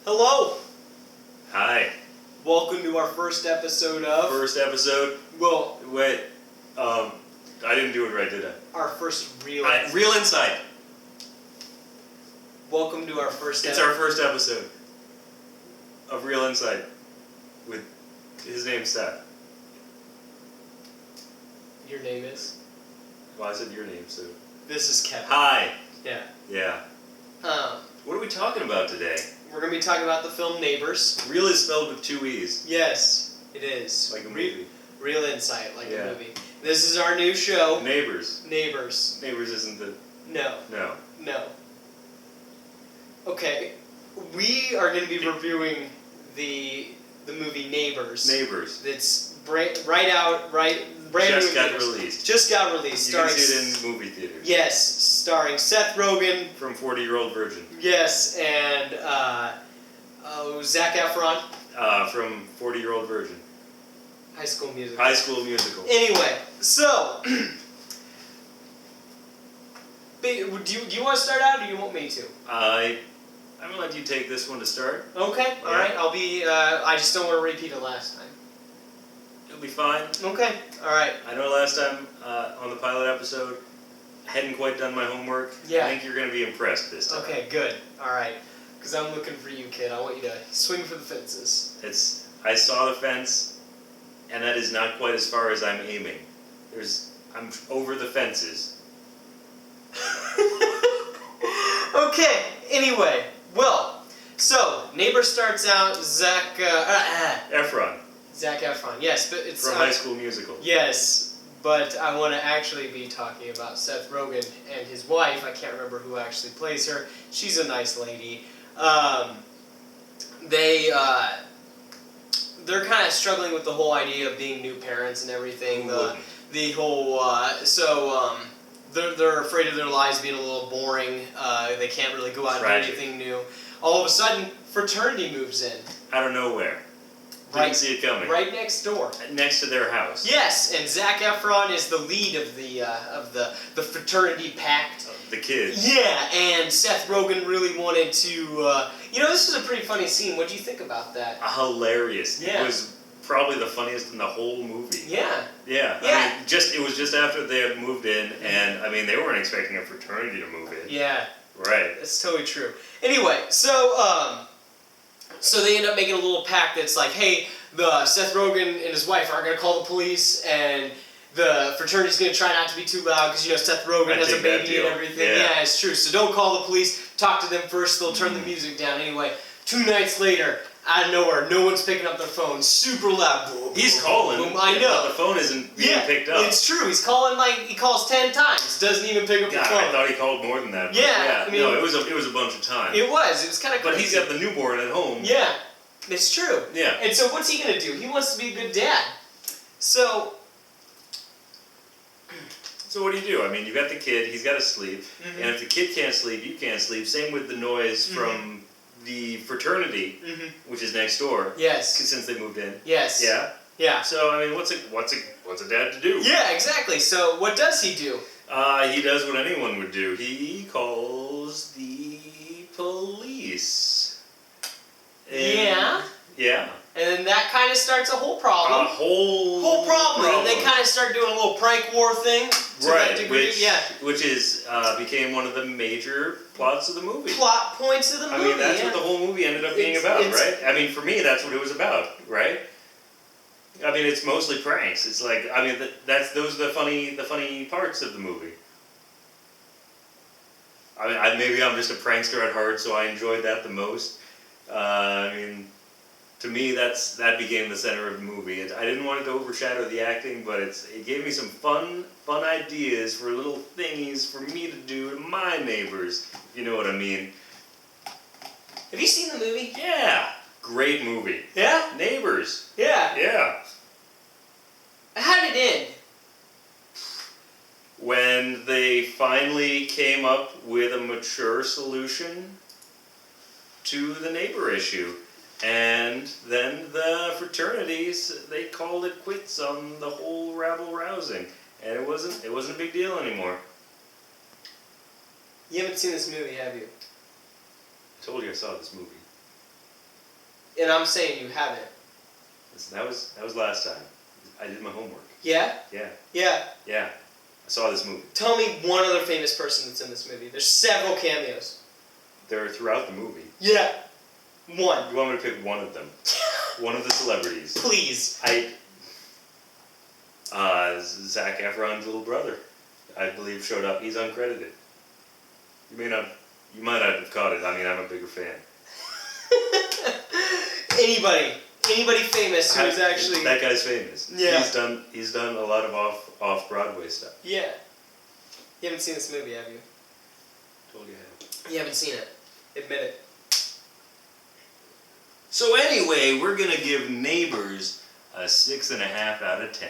Hello! Hi. Welcome to our first episode of... First episode? Well... Wait. I didn't do it right, did I? Our first real... Real Insight. Welcome to our first It's our first episode of Real Insight with his name's Seth. Your name is? Well, I said your name, so... This is Kevin. Hi. Yeah. Yeah. What are we talking about today? We're going to be talking about the film Neighbors. Real is spelled with two E's. Yes, it is. Like a movie. Real Insight, like a movie. This is our new show. Neighbors. Neighbors. Neighbors isn't the... No. No. No. Okay. We are going to be reviewing the movie Neighbors. Neighbors. It's brand Just new. got released. Just got released. You can see it in movie theaters. Yes, starring Seth Rogen. From 40-Year-Old Virgin. Yes, and Zac Efron. From 40-Year-Old Virgin. High School Musical. High School Musical. Anyway, so do you want to start out, or do you want me to? I'm gonna let you take this one to start. Okay, all right. I'll be. I just don't want to repeat it last time. It'll be fine. Okay, all right. I know last time on the pilot episode, I hadn't quite done my homework. Yeah. I think you're gonna be impressed this time. Okay, good. All right. Because I'm looking for you, kid. I want you to swing for the fences. I saw the fence, and that is not quite as far as I'm aiming. I'm over the fences. Okay. Anyway, well, so Neighbor starts out Zac Efron. Zac Efron. Yes, but it's From High School Musical. Yes, but I want to actually be talking about Seth Rogen and his wife. I can't remember who actually plays her. She's a nice lady. They're kind of struggling with the whole idea of being new parents and everything. The whole they're afraid of their lives being a little boring. They can't really go out and do anything new. All of a sudden, Fraternity moves in. Out of nowhere. Didn't see it coming. Right next door. Next to their house. Yes, and Zac Efron is the lead of the fraternity pact. The kids. Yeah, and Seth Rogen really wanted to. This was a pretty funny scene. What do you think about that? Hilarious. Yeah. It was probably the funniest in the whole movie. Yeah. Yeah. Yeah. I mean, it was just after they had moved in, and I mean, they weren't expecting a fraternity to move in. Yeah. Right. That's totally true. Anyway, so they end up making a little pact that's like, hey, Seth Rogen and his wife aren't going to call the police, and the fraternity's going to try not to be too loud because, Seth Rogen has a baby and everything. Yeah, it's true. So don't call the police. Talk to them first. They'll turn the music down. Anyway, 2 nights later, out of nowhere, no one's picking up their phone. Super loud. Boom, He's boom, calling. Boom, I know. But the phone isn't being picked up. It's true. He's calling he calls 10 times. Doesn't even pick up the phone. I thought he called more than that. Yeah, I mean, no, it was a bunch of times. It was kind of crazy. But he's got the newborn at home. Yeah, it's true. Yeah. And so what's he gonna do? He wants to be a good dad. So what do you do? I mean, you got the kid. He's got to sleep. Mm-hmm. And if the kid can't sleep, you can't sleep. Same with the noise from the fraternity, which is next door. Yes. Since they moved in. Yes. Yeah. Yeah. So I mean, what's a dad to do? Yeah, exactly. So what does he do? He does what anyone would do. He calls the police. Yeah. Yeah. And then that kind of starts a whole problem. A whole problem. And they kind of start doing a little prank war thing. To that degree. Which became one of the major plots of the movie. Plot points of the movie. I mean, that's what the whole movie ended up being about, right? I mean, for me, that's what it was about, right? I mean, it's mostly pranks. It's like, I mean, those are the funny parts of the movie. I mean, maybe I'm just a prankster at heart, so I enjoyed that the most. I mean, to me, that became the center of the movie. I didn't want it to overshadow the acting, but it gave me some fun ideas for little thingies for me to do to my neighbors, if you know what I mean. Have you seen the movie? Yeah. Great movie. Yeah? Neighbors. Yeah. Yeah. How did it end? When they finally came up with a mature solution to the neighbor issue. And then the fraternities, they called it quits on the whole rabble-rousing. And it wasn't a big deal anymore. You haven't seen this movie, have you? I told you I saw this movie. And I'm saying you haven't. Listen, that was last time. I did my homework. Yeah? Yeah. Yeah. Yeah. I saw this movie. Tell me one other famous person that's in this movie. There's several cameos. They're throughout the movie. Yeah. One. You want me to pick one of them? One of the celebrities. Please. Zac Efron's little brother, I believe, showed up. He's uncredited. You might not have caught it. I mean, I'm a bigger fan. Anybody famous who's actually... That guy's famous. Yeah. He's done a lot of off Broadway stuff. Yeah. You haven't seen this movie, have you? Told you I have. You haven't seen it. Admit it. So anyway, we're gonna give Neighbors a 6.5 out of 10.